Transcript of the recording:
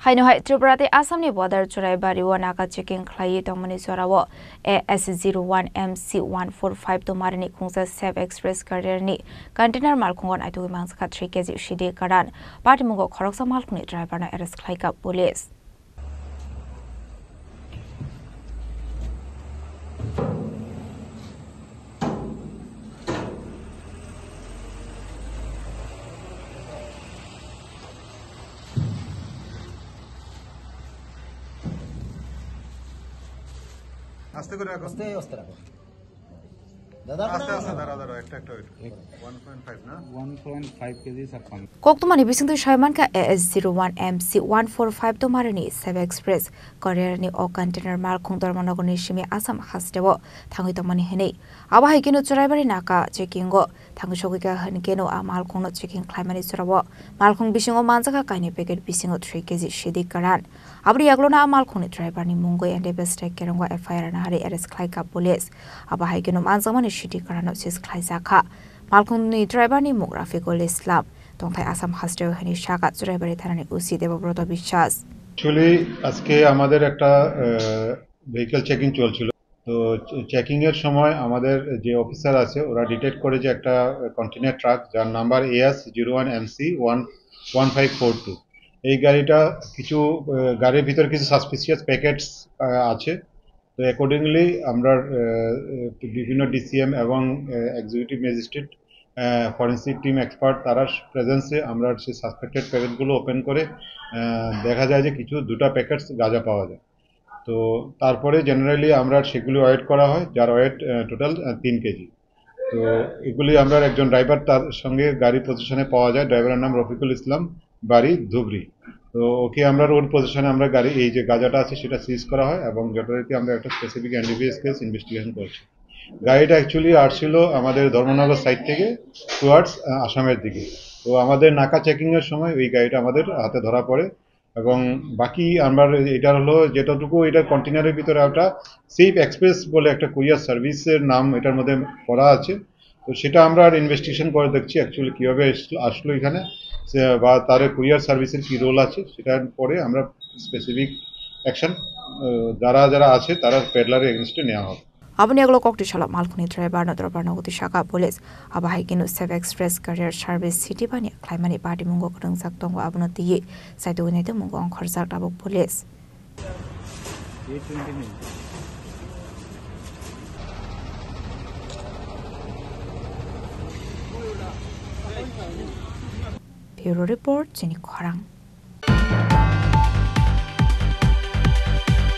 Haino hai Tripuratti Assamni border churai bari wa naka checking khlai tongmani sorawo AS01MC145 to marini khungsa Safe Express career ni container mal khungon aitu mangsa 3 kg shide karan party mungo khoroksa mal khuni driver na arrest khlai ka police আস্তে করে রাখো আস্তে আস্তে রাখো দাদা আস্তে আস্তে দাঁড়া একটা 1.5 না 1.5 কেজি স্যার পান Koktumani bisindu shaiman ka AS01MC145 to marini Safe Express career ni o container mal khung dormanogoni shimi Assam hastewo thangui tomani hene aba haikino churaibari naka checking go thangu shogika hankeno amal khung no checking climbani churawo mal khung bisingo manjaka kaini packet bisingo 3 kg shidi karan abri yaglona amal khung ni driver ni mungoi and best kerongo FIR na hari arrest khlai ka police aba haikino manjamani shidi karano sis khlai sakha Malkhungni driver ni Rafiqul Islam tongthai Assam Hostel hani Shaka driver thanani usi Debabrata Bishwas Actually আজকে আমাদের একটা vehicle checking চলছিল তো checking এর সময় আমাদের যে officer আছে ওরা ডিটেক্ট করে যে একটা কন্টেইনার ট্রাক যার নাম্বার AS01MC1542 এই গাড়িটা কিছু গাড়ির ভিতর কিছু সাসপিসিয়াস প্যাকেটস আছে তো অ্যাকর্ডিংলি আমরা বিভিন্ন ডিসিএম এবং executive magistrate forensic team expert তার প্রেজেন্সে আমরা সেই সাসপেক্টেড প্যাকেটগুলো ওপেন করে দেখা যায় যে কিছু দুটো প্যাকেটস গাঁজা পাওয়া যায় তো তারপরে জেনারেলি আমরা সেগুলি ওয়েট করা হয় যার ওয়েট টোটাল 3 কেজি তো এগুলি আমরা একজন ড্রাইভার তার সঙ্গে গাড়ি পজিশনে পাওয়া যায় ড্রাইভারের নাম রফিকুল ইসলাম বাড়ি ধুবড়ি তো ওকে আমরা রোড পজিশনে আমরা গাড়ি এই যে গাঁজাটা আছে সেটা সিজ করা হয় এবং যথারীতি আমরা একটা স্পেসিফিক এনডিপিএস কেস ইনভেস্টিগেশন করছি গাড়িটা অ্যাকচুয়ালি আসছিল আমাদের ধর্মনগর সাইড থেকে টুয়ার্ডস আসামের দিকে তো আমাদের নাকা চেকিং এর সময় ওই গাড়িটা আমাদের হাতে ধরা পড়ে এবং বাকি আমরা এটা হলো যেটুকু এটা কন্টেইনারের ভিতরে একটা সেফ এক্সপ্রেস বলে একটা কুরিয়ার সার্ভিসের নাম এটার মধ্যে করা আছে তো সেটা আমরা আর ইনভেস্টিগেশন করে দেখছি অ্যাকচুয়ালি কীভাবে আসলো এখানে বা তার কুরিয়ার সার্ভিসের কী রোল আছে সেটার পরে আমরা স্পেসিফিক অ্যাকশন যারা আছে তারা পেডলারের এগেনস্টে নেওয়া হবে Abni aglo kokti shala Malkhuni driver na dorbarnogoti Shaka police aba haikino Safe Express career service city bani claimani party mungo krung saktongo abnoti ye saitu unete mungo khorsak tabuk police Bureau report Jenny Khorang